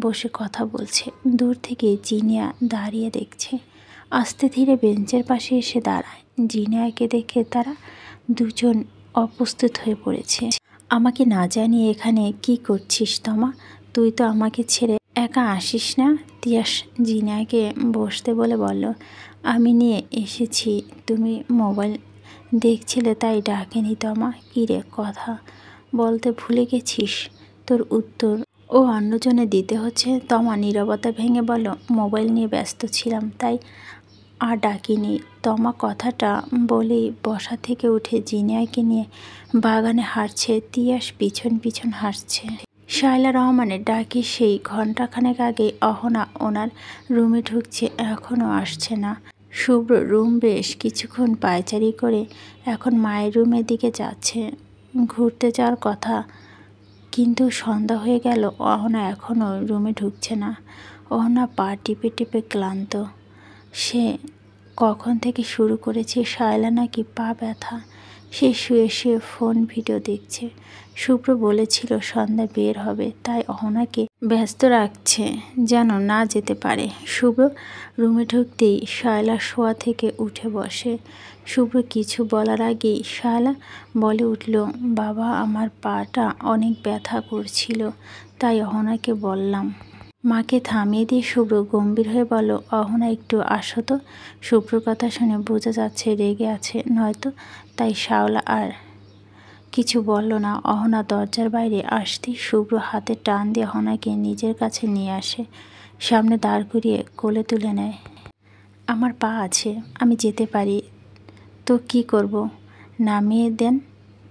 বসে কথা বলছে। দূর থেকে জিনিয়া দাঁড়িয়ে দেখছে। আস্তে ধীরে বেঞ্চের পাশে এসে দাঁড়ায়। জিনিয়াকে দেখে তারা দুজন অপ্রস্তুত হয়ে পড়েছে। আমাকে না জানিয়ে এখানে কি করছিস তমা? তুই তো আমাকে ছেড়ে একা আসিস না। তিয়াস জিনিয়াকে বসতে বলে বলল, আমি নিয়ে এসেছি, তুমি মোবাইল দেখছিলে তাই ডাকেনি তমা। কী রে, কথা বলতে ভুলে গেছিস? তোর উত্তর ও অন্যজনে দিতে হচ্ছে। তমা নীরবতা ভেঙে বলল, মোবাইল নিয়ে ব্যস্ত ছিলাম তাই আর ডাকিনি। তমা কথাটা বলেই বসা থেকে উঠে জিনিয়াকে নিয়ে বাগানে হাঁটছে। তিয়াস পিছন পিছন হাঁটছে। শায়লা রহমানের ডাকে সেই ঘণ্টাখানেক আগে অহনা ওনার রুমে ঢুকছে, এখনও আসছে না। শুভ্র রুম বেশ কিছুক্ষণ পায়চারি করে এখন মায়ের রুমের দিকে যাচ্ছে। ঘুরতে যাওয়ার কথা, কিন্তু সন্ধ্যা হয়ে গেল, অহনা এখনও রুমে ঢুকছে না। অহনা পা টিপে টিপে ক্লান্ত। সে কখন থেকে শুরু করেছে শায়লা নাকি পা ব্যথা। সে শুয়ে শুয়ে ফোন ভিডিও দেখছে। শুভ্র বলেছিল সন্ধ্যা বের হবে, তাই অহনাকে ব্যস্ত রাখছে যেন না যেতে পারে। শুভ্র রুমে ঢুকতেই শায়লা শোয়া থেকে উঠে বসে। শুভ্র কিছু বলার আগেই শায়লা বলে উঠল, বাবা, আমার পাটা অনেক ব্যথা করছিল, তাই অহনাকে বললাম। মাকে থামিয়ে দিয়ে শুভ্র গম্ভীর হয়ে বলল, অহনা একটু আসো তো। শুভ্রর কথা শুনে বোঝা যাচ্ছে রেগে আছে, নয়তো তাই শায়লা আর কিছু বলল না। অহনা দরজার বাইরে আসতেই শুভ্র হাতে টান দিয়ে অহনাকে নিজের কাছে নিয়ে আসে। সামনে দাঁড় করিয়ে কোলে তুলে নেয়। আমার পা আছে, আমি যেতে পারি, তো কি করব? নামিয়ে দেন,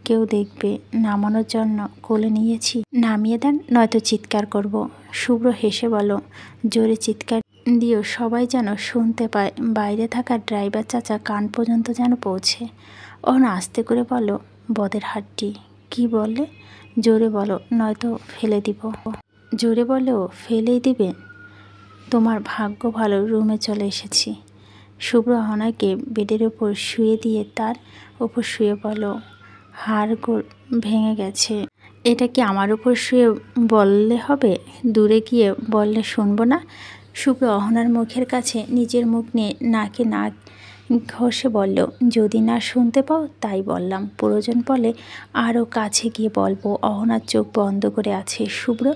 কেউ দেখবে। নামানোর জন্য কোলে নিয়েছি, নামিয়ে দেন, নয়তো চিৎকার করব। শুভ্র হেসে বলল, জোরে চিৎকার দিও, সবাই যেন শুনতে পায়, বাইরে থাকা ড্রাইভার চাচা কান পর্যন্ত যেন পৌঁছে। অহনা আস্তে করে বলল, বদের হাড্ডি। কি বললে? জোরে বলো, নয়তো ফেলে দিব। জোরে বলেও ফেলেই দিবে? তোমার ভাগ্য ভালো, রুমে চলে এসেছি। শুভ্র অহনাকে বেডের ওপর শুয়ে দিয়ে তার ওপর শুয়ে বলল, হাড়গোড় ভেঙে গেছে, এটা কি আমার উপর শুয়ে বললে হবে? দূরে গিয়ে বললে শুনবো না? শুভ্র অহনার মুখের কাছে নিজের মুখ নিয়ে নাকে নাক ঘষে বলল, যদি না শুনতে পাও তাই বললাম, প্রয়োজন পড়লে আরও কাছে গিয়ে বলবো। অহনার চোখ বন্ধ করে আছে। শুভ্র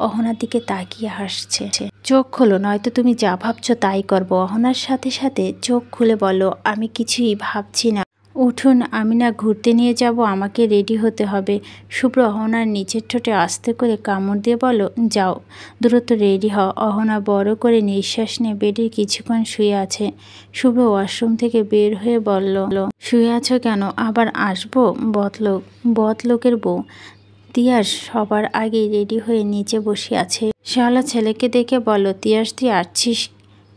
অহনার দিকে তাকিয়ে হাসছে। চোখ খোলো, নয়তো তুমি যা ভাবছো তাই করবো। অহনার সাথে সাথে চোখ খুলে বলল, আমি কিছুই ভাবছি না, উঠুন, আমি না ঘুরতে নিয়ে যাব, আমাকে রেডি হতে হবে। শুভ্র অহনার নিচের ঠোঁটে আস্তে করে কামড় দিয়ে বলল, যাও, দ্রুত রেডি হও। অহনা বড় করে নিঃশ্বাস নিয়ে বেডে কিছুক্ষণ শুয়ে আছে। শুভ্র ওয়াশরুম থেকে বের হয়ে বলল, শুয়ে আছো কেন? আবার আসবো? বদলোকের বউ। তিয়াস সবার আগে রেডি হয়ে নিচে বসে আছে। শাওলা ছেলেকে দেখে বলল, তিয়াস তুই আসছিস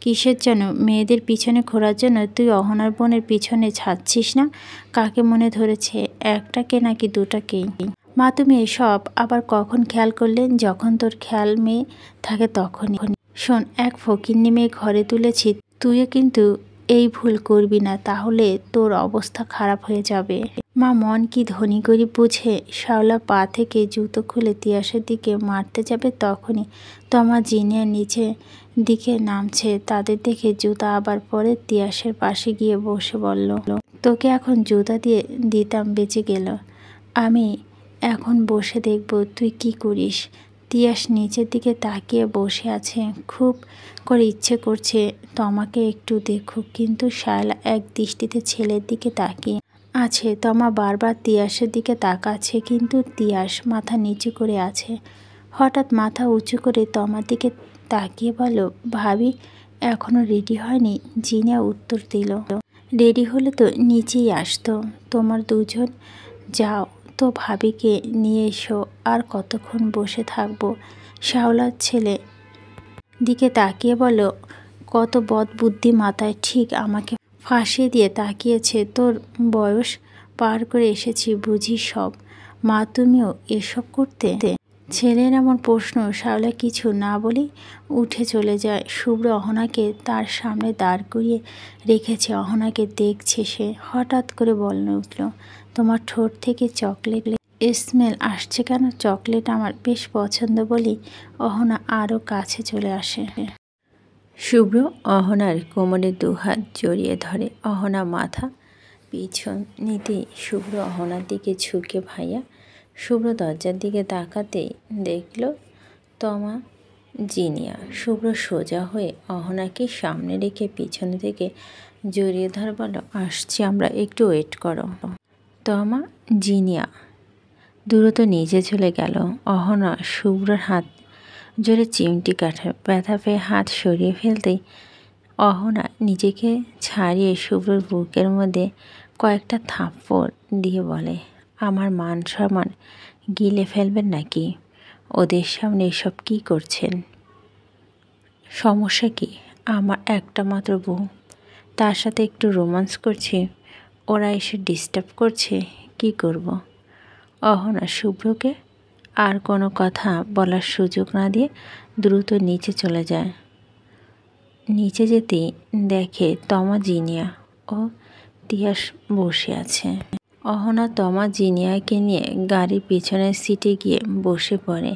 কিসের জন্য? মেয়েদের পিছনে ঘোরার জন্য? তুই অহনার বোনের পিছনে ছাড়ছিস না? কাকে মনে ধরেছে, একটাকে নাকি দুটাকেই? মা তুমি এসব আবার কখন খেয়াল করলেন? যখন তোর খেয়াল মেয়ে থাকে তখনই। শোন, এক ফকিন্নি মেয়ে ঘরে তুলেছি, তুইও কিন্তু এই ভুল করবি না, তাহলে তোর অবস্থা খারাপ হয়ে যাবে। মা মন কি ধনী গরিব বুঝে? শাওলা পা থেকে জুতো খুলে তিয়াসের দিকে মারতে যাবে তখনই তমা জিনিয়ার নিচে দিকে নামছে। তাদের দেখে জুতা আবার পরে তিয়াসের পাশে গিয়ে বসে বলল, তোকে এখন জুতা দিয়ে দিতাম বেঁচে গেল। আমি এখন বসে দেখব তুই কি করিস। তিয়াস নিচের দিকে তাকিয়ে বসে আছে। খুব করে ইচ্ছে করছে তমাকে একটু দেখুক, কিন্তু শায়লা এক দৃষ্টিতে ছেলের দিকে তাকিয়ে আছে। তমা বারবার তিয়াসের দিকে তাকাচ্ছে, কিন্তু তিয়াস মাথা নিচু করে আছে। হঠাৎ মাথা উঁচু করে তমার দিকে তাকিয়ে বলল, ভাবি এখনো রেডি হয়নি? জিনিয়া উত্তর দিল, রেডি হলে তো নিচেই আসতো। তোমার দুজন যাও তো ভাবিকে নিয়ে এসো, আর কতক্ষণ বসে থাকবো? শাওলার ছেলে দিকে তাকিয়ে বলল, কত বদ বুদ্ধি মাথায়, ঠিক আমাকে ফাঁসিয়ে দিয়ে তাকিয়েছে। তোর বয়স পার করে এসেছি বুঝি সব। মা তুমিও এসব করতে? ছেলের এমন প্রশ্ন শাওলা কিছু না বলেই উঠে চলে যায়। শুভ্র অহনাকে তার সামনে দাঁড় করিয়ে রেখেছে। অহনাকে দেখছে সে। হঠাৎ করে বলে উঠল, তোমার ঠোঁট থেকে চকলেট স্মেল আসছে কেন? চকলেট আমার বেশ পছন্দ বলেই অহনা আরও কাছে চলে আসে। শুভ্র অহনার কোমরে দুহাত জড়িয়ে ধরে। অহনা মাথা পিছন নিতেই শুভ্র অহনার দিকে ঝুঁকে ভাইয়া। শুভ্র দরজার দিকে তাকাতেই দেখল তমা জিনিয়া। শুভ্র সোজা হয়ে অহনাকে সামনে রেখে পিছনে থেকে জড়িয়ে ধরে বলল, আসছি আমরা, একটু ওয়েট করো। তমা জিনিয়া দ্রুত নিচে চলে গেল। অহনা শুভ্রর হাত জোরে চিমটি কাটে। ব্যথা পেয়ে হাত সরিয়ে ফেলতেই অহনা নিজেকে ছাড়িয়ে শুভ্রর বুকের মধ্যে কয়েকটা থাপ্পড় দিয়ে বলে, আমার মান সম্মান গিলে ফেলবেন নাকি? ওদের সামনে এসব কী করছেন? সমস্যা কি? আমার একটা মাত্র বউ, তার সাথে একটু রোম্যান্স করছি, ওরা এসে ডিস্টার্ব করছে, কি করব? অহনা শুভ্রকে আর কোনো কথা বলার সুযোগ না দিয়ে দ্রুত নিচে চলে যায়। নিচে যেতেই দেখে তমা জিনিয়া ও তিয়াস বসে আছে। অহনা তমা জিনিয়াকে নিয়ে গাড়ির পিছনের সিটে গিয়ে বসে পড়ে।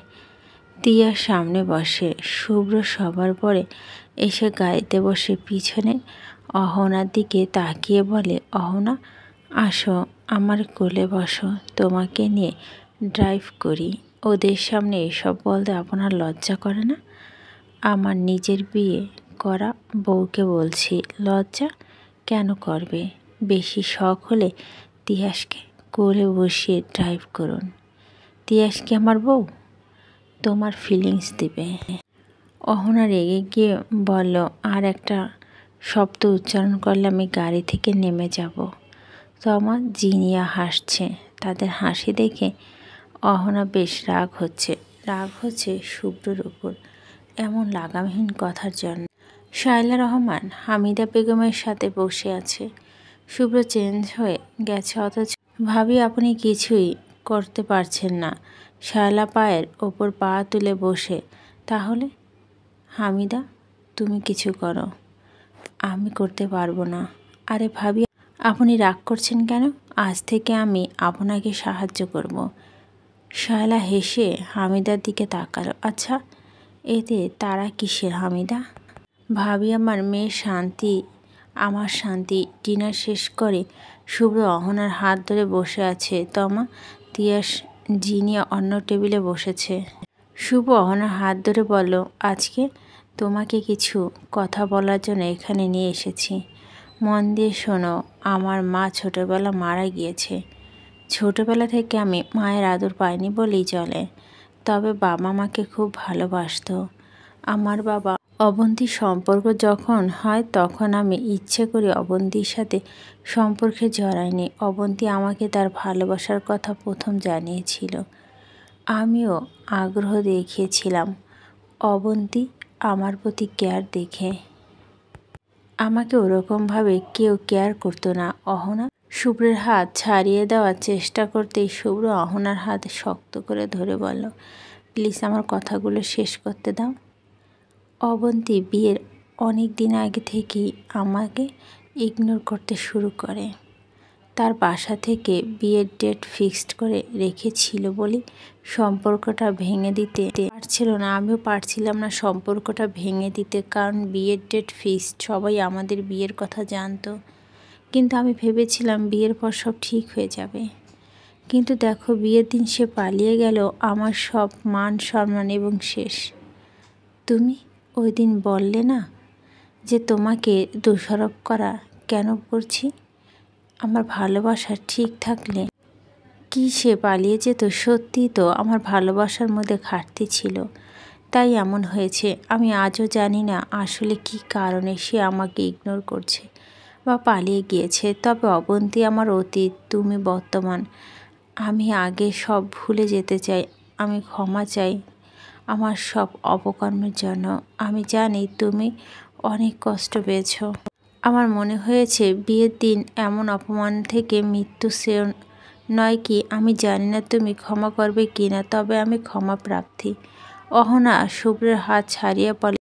তিয়াস সামনে বসে। শুভ্র সবার পরে এসে গাড়িতে বসে পিছনে অহনার দিকে তাকিয়ে বলে, অহনা আসো, আমার কোলে বসো, তোমাকে নিয়ে ড্রাইভ করি। ওদের সামনে এসব বলতে আপনার লজ্জা করে না? আমার নিজের বিয়ে করা বউকে বলছি, লজ্জা কেন করবে? বেশি শখ হলে তিয়াসকে কোলে বসিয়ে ড্রাইভ করুন। তিয়াস কি আমার বউ? তোমার ফিলিংস দিবে। অহনা রেগে গিয়ে বলল, আর একটা শব্দ উচ্চারণ করলে আমি গাড়ি থেকে নেমে যাব। তমা জিনিয়া হাসছে। তাদের হাসি দেখে অহনা বেশ রাগ হচ্ছে শুভ্রর উপর এমন লাগামহীন কথার জন্য। শায়লা রহমান হামিদা বেগমের সাথে বসে আছে। শুভ্র চেঞ্জ হয়ে গেছে, অথচ ভাবি আপনি কিছুই করতে পারছেন না। শায়লা পায়ের ওপর পা তুলে বসে, তাহলে হামিদা তুমি কিছু করো। আমি করতে পারবো না। আরে ভাবি আপনি রাগ করছেন কেন? আজ থেকে আমি আপনাকে সাহায্য করব। শায়লা হেসে হামিদার দিকে তাকালো। আচ্ছা এতে তারা কিসের হামিদা? ভাবি আমার মেয়ের শান্তি আমার শান্তি। ডিনার শেষ করে শুভ্র অহনার হাত ধরে বসে আছে। তমা তিয়াস জিনিয়া অন্য টেবিলে বসেছে। শুভ অহনার হাত ধরে বলল, আজকে তোমাকে কিছু কথা বলার জন্য এখানে নিয়ে এসেছি। মন দিয়ে শোনো, আমার মা ছোটোবেলা মারা গিয়েছে। ছোটোবেলা থেকে আমি মায়ের আদর পাইনি বলেই চলে, তবে বাবা মাকে খুব ভালোবাসতো। আমার বাবা অবন্তীর সম্পর্ক যখন হয় তখন আমি ইচ্ছে করে অবন্তীর সাথে সম্পর্কে জড়াইনি। অবন্তী আমাকে তার ভালোবাসার কথা প্রথম জানিয়েছিল। আমিও আগ্রহ দেখিয়েছিলাম অবন্তী আমার প্রতি কেয়ার দেখে। আমাকে ওরকমভাবে কেউ কেয়ার করতো না অহনা। শুভ্রের হাত ছাড়িয়ে দেওয়ার চেষ্টা করতেই শুভ্র অহনার হাত শক্ত করে ধরে বলল, প্লিজ আমার কথাগুলো শেষ করতে দাও। অবন্তী বিয়ের অনেক দিন আগে থেকেই আমাকে ইগনোর করতে শুরু করে। তার বাসা থেকে বিয়ের ডেট ফিক্সড করে রেখেছিল বলে সম্পর্কটা ভেঙে দিতে পারছিল না। আমিও পারছিলাম না সম্পর্কটা ভেঙে দিতে, কারণ বিয়ের ডেট ফিক্সড, সবাই আমাদের বিয়ের কথা জানতো। কিন্তু আমি ভেবেছিলাম বিয়ের পর সব ঠিক হয়ে যাবে। কিন্তু দেখো, বিয়ের দিন সে পালিয়ে গেল, আমার সব মান সম্মান এবং শেষ। তুমি ওই দিন বললে না যে তোমাকে দোষারোপ করা কেন করছি? আমার ভালোবাসা ঠিক থাকলে কি সে পালিয়ে যেত? সত্যি তো আমার ভালোবাসার মধ্যে ঘাটতি ছিল, তাই এমন হয়েছে। আমি আজও জানি না আসলে কি কারণে সে আমাকে ইগনোর করছে বা পালিয়ে গিয়েছে। তবে অবন্তী আমার অতীত, তুমি বর্তমান। আমি আগে সব ভুলে যেতে চাই। আমি ক্ষমা চাই আমার সব অপকর্মের জন্য। আমি জানি তুমি অনেক কষ্ট পেয়েছ। আমার মনে হয়েছে বিয়ের দিন এমন অপমান থেকে মৃত্যু সে নয় কি। আমি জানি না তুমি ক্ষমা করবে কি না, তবে আমি ক্ষমা প্রার্থী। অহনা শুভ্রের হাত ছাড়িয়ে বলে,